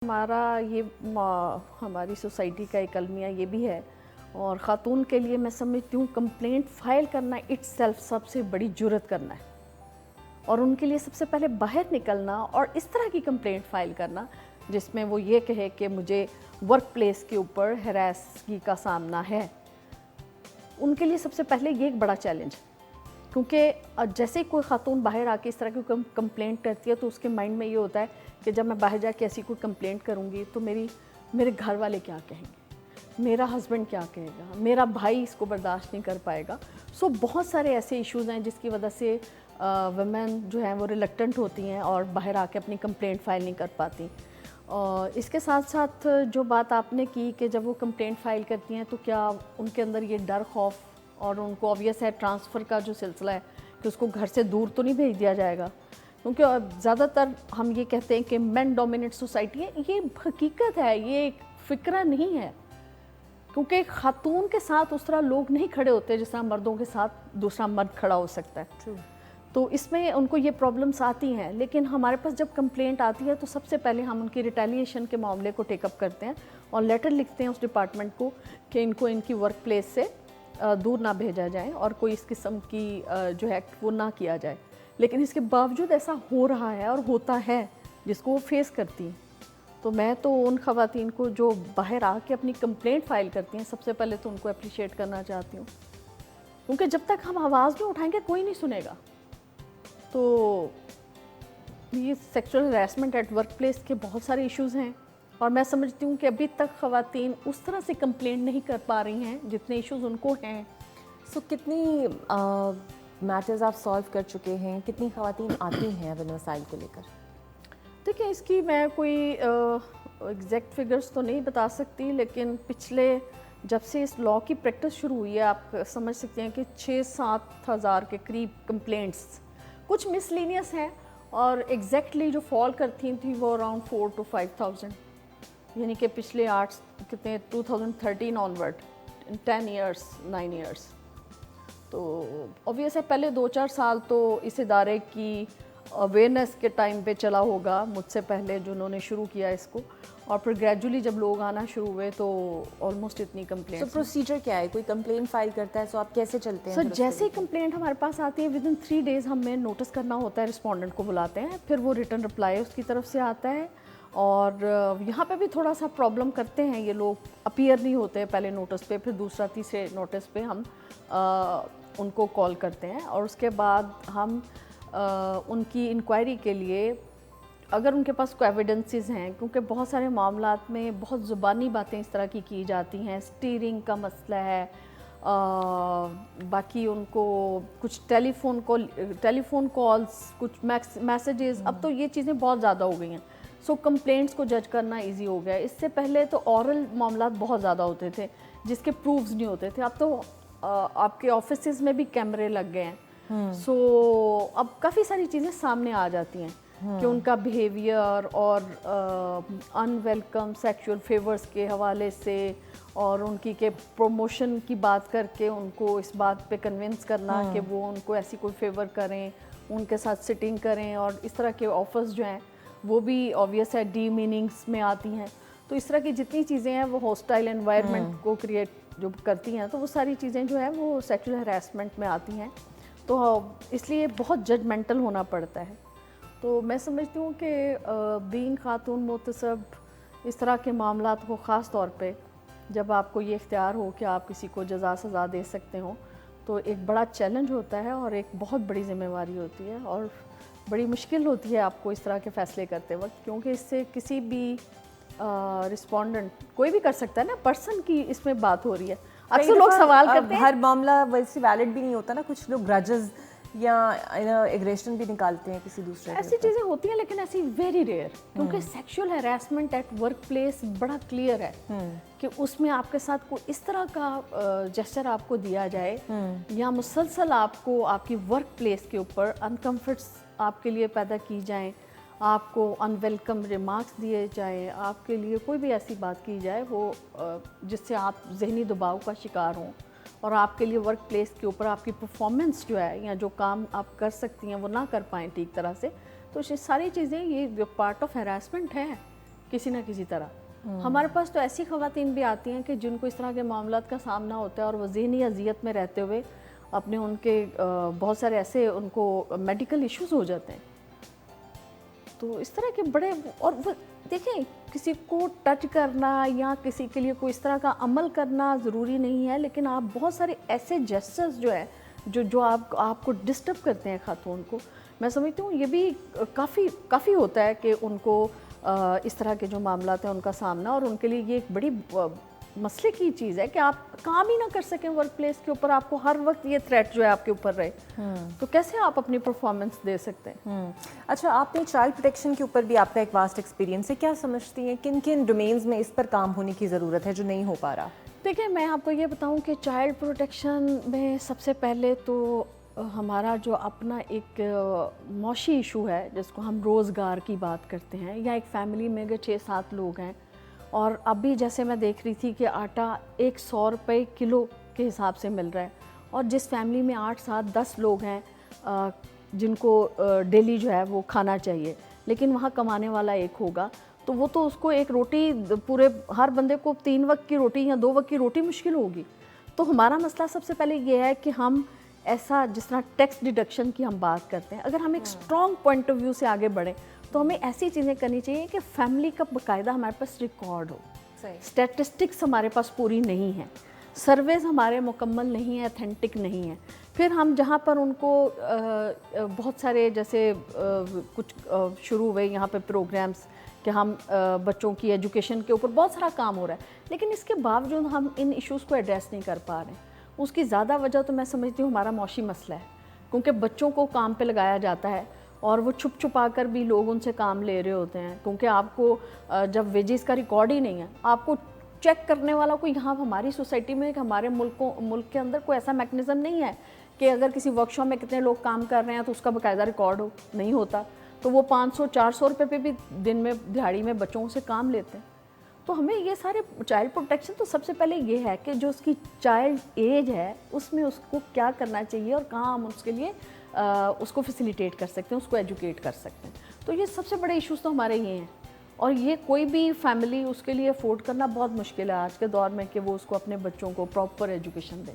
हमारा ये हमारी सोसाइटी का एक अलमिया ये भी है और ख़ातून के लिए मैं समझती हूँ कंप्लेंट फ़ाइल करना इट्सेल्फ सबसे बड़ी जुर्रत करना है और उनके लिए सबसे पहले बाहर निकलना और इस तरह की कंप्लेंट फ़ाइल करना जिसमें वो ये कहे कि मुझे वर्क प्लेस के ऊपर हैरेसगी का सामना है, उनके लिए सबसे पहले ये एक बड़ा चैलेंज है। क्योंकि जैसे ही कोई ख़ातून बाहर आके इस तरह की कंप्लेंट करती है तो उसके माइंड में ये होता है कि जब मैं बाहर जाके ऐसी कोई कंप्लेंट करूँगी तो मेरे घर वाले क्या कहेंगे, मेरा हस्बैंड क्या कहेगा, मेरा भाई इसको बर्दाश्त नहीं कर पाएगा। सो बहुत सारे ऐसे इश्यूज़ हैं जिसकी वजह से वुमेन जो हैं वो रिलक्टेंट होती हैं और बाहर आके अपनी कंप्लेंट फ़ाइल नहीं कर पाती। और इसके साथ साथ जो बात आपने की कि जब वो कंप्लेंट फ़ाइल करती हैं तो क्या उनके अंदर ये डर खौफ और उनको ऑब्वियस है ट्रांसफ़र का जो सिलसिला है कि उसको घर से दूर तो नहीं भेज दिया जाएगा, क्योंकि ज़्यादातर हम ये कहते हैं कि मेन डोमिनेट सोसाइटी है। ये हकीकत है, ये एक फ़िक्रा नहीं है, क्योंकि ख़ातून के साथ उस तरह लोग नहीं खड़े होते जिस तरह मर्दों के साथ दूसरा मर्द खड़ा हो सकता है। तो इसमें उनको ये प्रॉब्लम्स आती हैं। लेकिन हमारे पास जब कंप्लेंट आती है तो सबसे पहले हम उनकी रिटेलिएशन के मामले को टेकअप करते हैं और लेटर लिखते हैं उस डिपार्टमेंट को कि इनको इनकी वर्क प्लेस से दूर ना भेजा जाए और कोई इस किस्म की जो है वो ना किया जाए। लेकिन इसके बावजूद ऐसा हो रहा है और होता है जिसको वो फेस करती हैं। तो मैं तो उन ख़वातीन को जो बाहर आके अपनी कंप्लेंट फ़ाइल करती हैं सबसे पहले तो उनको अप्रिशिएट करना चाहती हूँ, क्योंकि जब तक हम आवाज़ नहीं उठाएंगे कोई नहीं सुनेगा। तो ये sexual harassment at work place के बहुत सारे इश्यूज़ हैं और मैं समझती हूँ कि अभी तक ख़वातीन उस तरह से कंप्लेंट नहीं कर पा रही हैं जितने इश्यूज़ उनको हैं। सो कितनी मैटर्स आप सॉल्व कर चुके हैं, कितनी ख़वातीन आती हैं अब इन मसाइल को लेकर? देखिए, इसकी मैं कोई एग्जैक्ट फिगर्स तो नहीं बता सकती, लेकिन पिछले जब से इस लॉ की प्रैक्टिस शुरू हुई है आप समझ सकते हैं कि 6-7 हज़ार के करीब कंप्लेंट्स, कुछ मिसलीनियस हैं और एग्जैक्टली जो फॉल करती थी वो अराउंड 4 to 5,000, यानी कि पिछले 2013 ऑनवर्ड 10 ईयर्स 9 ईयर्स। तो ऑब्वियस है पहले 2-4 साल तो इस इदारे की अवेयरनेस के टाइम पे चला होगा, मुझसे पहले जिन्होंने शुरू किया इसको, और फिर ग्रेजुअली जब लोग आना शुरू हुए तो ऑलमोस्ट इतनी कंप्लेंट। तो प्रोसीजर क्या है? कोई कंप्लेंट फाइल करता है तो आप कैसे चलते हैं? सर जैसे ही कंप्लेंट हमारे पास आती है विदिन 3 डेज़ हमें नोटिस करना होता है, रिस्पोंडेंट को बुलाते हैं, फिर वो रिटर्न रिप्लाई उसकी तरफ से आता है। और यहाँ पे भी थोड़ा सा प्रॉब्लम करते हैं ये लोग, अपीयर नहीं होते पहले नोटिस पे, फिर दूसरा तीसरे नोटिस पे हम उनको कॉल करते हैं और उसके बाद हम उनकी इंक्वायरी के लिए अगर उनके पास कोई एविडेंसेस हैं, क्योंकि बहुत सारे मामलात में बहुत ज़ुबानी बातें इस तरह की जाती हैं, स्टीयरिंग का मसला है, बाकी उनको कुछ टेलीफोन कॉल्स, कुछ मैसेजेस, अब तो ये चीज़ें बहुत ज़्यादा हो गई हैं। सो कंप्लेंट्स को जज करना इजी हो गया। इससे पहले तो ऑरल मामलात बहुत ज़्यादा होते थे जिसके प्रूफ्स नहीं होते थे, अब तो आपके ऑफिसेज में भी कैमरे लग गए हैं। सो अब काफ़ी सारी चीज़ें सामने आ जाती हैं कि उनका बिहेवियर और अनवेलकम सेक्सुअल फेवर्स के हवाले से और उनकी के प्रमोशन की बात करके उनको इस बात पे कन्विंस करना कि वो उनको ऐसी कोई फेवर करें, उनके साथ सिटिंग करें, और इस तरह के ऑफर्स जो हैं वो भी ऑब्वियस है डी मीनिंग्स में आती हैं। तो इस तरह की जितनी चीज़ें हैं वो हॉस्टाइल एनवायरनमेंट को क्रिएट जो करती हैं, तो वो सारी चीज़ें जो है वो सेक्सुअल हैरेसमेंट में आती हैं। तो इसलिए बहुत जजमेंटल होना पड़ता है। तो मैं समझती हूँ कि बीइंग खातून मुहतसब इस तरह के मामलात को ख़ास तौर पे जब आपको ये इख्तियार हो कि आप किसी को जज़ा सज़ा दे सकते हो तो एक बड़ा चैलेंज होता है और एक बहुत बड़ी ज़िम्मेवारी होती है और बड़ी मुश्किल होती है आपको इस तरह के फ़ैसले करते वक्त, क्योंकि इससे किसी भी रिस्पोंडेंट कोई भी कर सकता है ना, पर्सन की इसमें बात हो रही है। अक्सर लोग सवाल करते हैं, हर मामला वैसे वैलिड भी नहीं होता ना, कुछ लोग ग्रजेस या एग्रेशन भी निकालते हैं किसी दूसरे, ऐसी चीज़ें होती हैं लेकिन ऐसी वेरी रेयर, क्योंकि sexual harassment at work place बड़ा क्लियर है कि उसमें आपके साथ कोई इस तरह का जेस्चर आपको दिया जाए या मुसलसल आपको आपकी वर्क प्लेस के ऊपर अनकम्फर्ट्स आपके लिए पैदा की जाएं, आपको अनवेलकम रिमार्क्स दिए जाएं, आपके लिए कोई भी ऐसी बात की जाए वो जिससे आप जहनी दबाव का शिकार हों और आपके लिए वर्क प्लेस के ऊपर आपकी परफॉर्मेंस जो है या जो काम आप कर सकती हैं वो ना कर पाएँ ठीक तरह से, तो ये सारी चीज़ें ये पार्ट ऑफ हैरेसमेंट है। किसी ना किसी तरह। हमारे पास तो ऐसी ख़वातीन भी आती हैं कि जिनको इस तरह के मामलात का सामना होता है और वो ज़हनी अज़ियत में रहते हुए अपने उनके बहुत सारे ऐसे उनको मेडिकल इश्यूज़ हो जाते हैं। तो इस तरह के बड़े, और वो देखें, किसी को टच करना या किसी के लिए कोई इस तरह का अमल करना ज़रूरी नहीं है, लेकिन आप बहुत सारे ऐसे जेस्चर्स जो है जो आपको डिस्टर्ब करते हैं खातून को, मैं समझती हूँ ये भी काफ़ी होता है कि उनको इस तरह के जो मामलात हैं उनका सामना, और उनके लिए ये एक बड़ी मसले की चीज़ है कि आप काम ही ना कर सकें वर्क प्लेस के ऊपर, आपको हर वक्त ये थ्रेट जो है आपके ऊपर रहे, तो कैसे आप अपनी परफॉर्मेंस दे सकते हैं। अच्छा, आपने चाइल्ड प्रोटेक्शन के ऊपर भी आपका एक वास्ट एक्सपीरियंस है, क्या समझती हैं किन किन डोमेन्स में इस पर काम होने की ज़रूरत है जो नहीं हो पा रहा? देखिए, मैं आपको ये बताऊं कि चाइल्ड प्रोटेक्शन में सबसे पहले तो हमारा जो अपना एक मौशी इशू है, जिसको हम रोज़गार की बात करते हैं, या एक फ़ैमिली में अगर 6-7 लोग हैं और अभी जैसे मैं देख रही थी कि आटा 100 रुपये किलो के हिसाब से मिल रहा है, और जिस फैमिली में 8-7-10 लोग हैं जिनको डेली जो है वो खाना चाहिए, लेकिन वहाँ कमाने वाला एक होगा, तो वो तो उसको एक रोटी, पूरे हर बंदे को 3 वक्त की रोटी या 2 वक्त की रोटी मुश्किल होगी। तो हमारा मसला सबसे पहले ये है कि हम ऐसा, जिस तरह टैक्स डिडक्शन की हम बात करते हैं, अगर हम एक स्ट्रॉन्ग पॉइंट ऑफ व्यू से आगे बढ़ें तो हमें ऐसी चीज़ें करनी चाहिए कि फैमिली का बाकायदा हमारे पास रिकॉर्ड हो। स्टैटिस्टिक्स हमारे पास पूरी नहीं है, सर्वेज हमारे मुकम्मल नहीं है, अथेंटिक नहीं है। फिर हम जहाँ पर उनको बहुत सारे जैसे कुछ शुरू हुए यहाँ पे प्रोग्राम्स कि हम बच्चों की एजुकेशन के ऊपर बहुत सारा काम हो रहा है, लेकिन इसके बावजूद हम इन इश्यूज़ को एड्रेस नहीं कर पा रहे हैं। उसकी ज़्यादा वजह तो मैं समझती हूँ हमारा मौशी मसला है, क्योंकि बच्चों को काम पे लगाया जाता है और वो छुप छुपा कर भी लोग उनसे काम ले रहे होते हैं, क्योंकि आपको जब वेजेस का रिकॉर्ड ही नहीं है, आपको चेक करने वाला कोई यहाँ हमारी सोसाइटी में, हमारे मुल्क के अंदर कोई ऐसा मैकेनिज़्म नहीं है कि अगर किसी वर्कशॉप में कितने लोग काम कर रहे हैं तो उसका बाकायदा रिकॉर्ड हो, नहीं होता। तो वो 500-400 रुपये पे भी दिन में दिहाड़ी में बच्चों से काम लेते हैं। तो हमें ये सारे चाइल्ड प्रोटेक्शन, तो सबसे पहले ये है कि जो उसकी चाइल्ड एज है उसमें उसको क्या करना चाहिए और कहाँ हम उसके लिए उसको फैसिलिटेट कर सकते हैं, उसको एजुकेट कर सकते हैं। तो ये सबसे बड़े इश्यूज़ तो हमारे ये हैं, और ये कोई भी फैमिली उसके लिए अफोर्ड करना बहुत मुश्किल है आज के दौर में कि वो उसको अपने बच्चों को प्रॉपर एजुकेशन दें।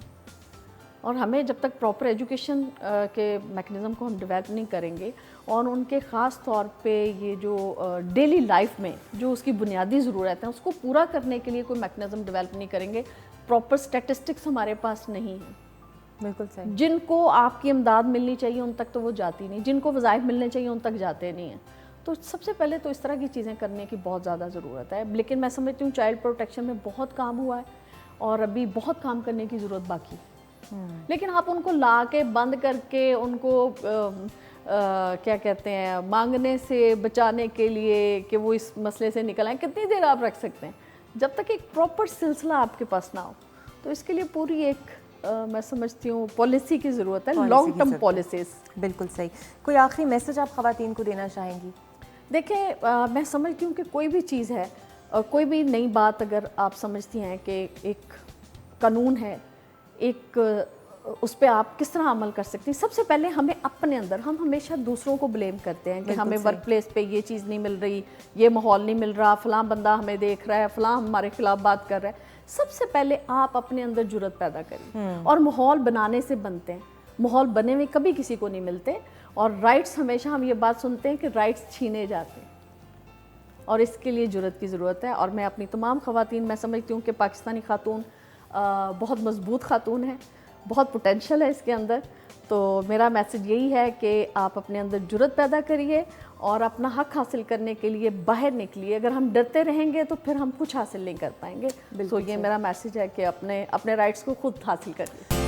और हमें जब तक प्रॉपर एजुकेशन के मैकेनिज़्म को हम डेवलप नहीं करेंगे, और उनके ख़ास तौर पे ये जो डेली लाइफ में जो उसकी बुनियादी ज़रूरत है उसको पूरा करने के लिए कोई मैकेनिज़्म डेवलप नहीं करेंगे, प्रॉपर स्टैटिस्टिक्स हमारे पास नहीं है। बिल्कुल सही। जिनको आपकी इमदाद मिलनी चाहिए उन तक तो वो जाती नहीं, जिनको वज़ाइफ मिलने चाहिए उन तक जाते नहीं हैं। तो सबसे पहले तो इस तरह की चीज़ें करने की बहुत ज़्यादा ज़रूरत है। लेकिन मैं समझती हूँ चाइल्ड प्रोटेक्शन में बहुत काम हुआ है और अभी बहुत काम करने की ज़रूरत बाकी। लेकिन आप उनको ला के बंद करके उनको क्या कहते हैं, मांगने से बचाने के लिए कि वो इस मसले से निकल आए, कितनी देर आप रख सकते हैं जब तक एक प्रॉपर सिलसिला आपके पास ना हो। तो इसके लिए पूरी एक मैं समझती हूँ पॉलिसी की ज़रूरत है, लॉन्ग टर्म पॉलिसीज़। बिल्कुल सही। कोई आखिरी मैसेज आप ख़वातीन को देना चाहेंगी? देखिए, मैं समझती हूँ कि कोई भी चीज़ है, कोई भी नई बात अगर आप समझती हैं कि एक कानून है, एक उस पर आप किस तरह अमल कर सकती हैं, सबसे पहले हमें अपने अंदर, हम हमेशा दूसरों को ब्लेम करते हैं कि हमें वर्क प्लेस पे ये चीज़ नहीं मिल रही, ये माहौल नहीं मिल रहा, फ़लाँ बंदा हमें देख रहा है, फ़लाँ हमारे ख़िलाफ़ बात कर रहा है। सबसे पहले आप अपने अंदर जुर्रत पैदा करिए, और माहौल बनाने से बनते हैं, माहौल बने हुए कभी किसी को नहीं मिलते। और राइट्स, हमेशा हम ये बात सुनते हैं कि राइट्स छीने जाते हैं, और इसके लिए जुर्रत की ज़रूरत है। और मैं अपनी तमाम ख़वातीन, मैं समझती हूँ कि पाकिस्तानी ख़ातून बहुत मजबूत ख़ातून है, बहुत पोटेंशल है इसके अंदर। तो मेरा मैसेज यही है कि आप अपने अंदर जुर्रत पैदा करिए और अपना हक़ हासिल करने के लिए बाहर निकलिए। अगर हम डरते रहेंगे तो फिर हम कुछ हासिल नहीं कर पाएंगे। तो ये मेरा मैसेज है कि अपने राइट्स को खुद हासिल करिए।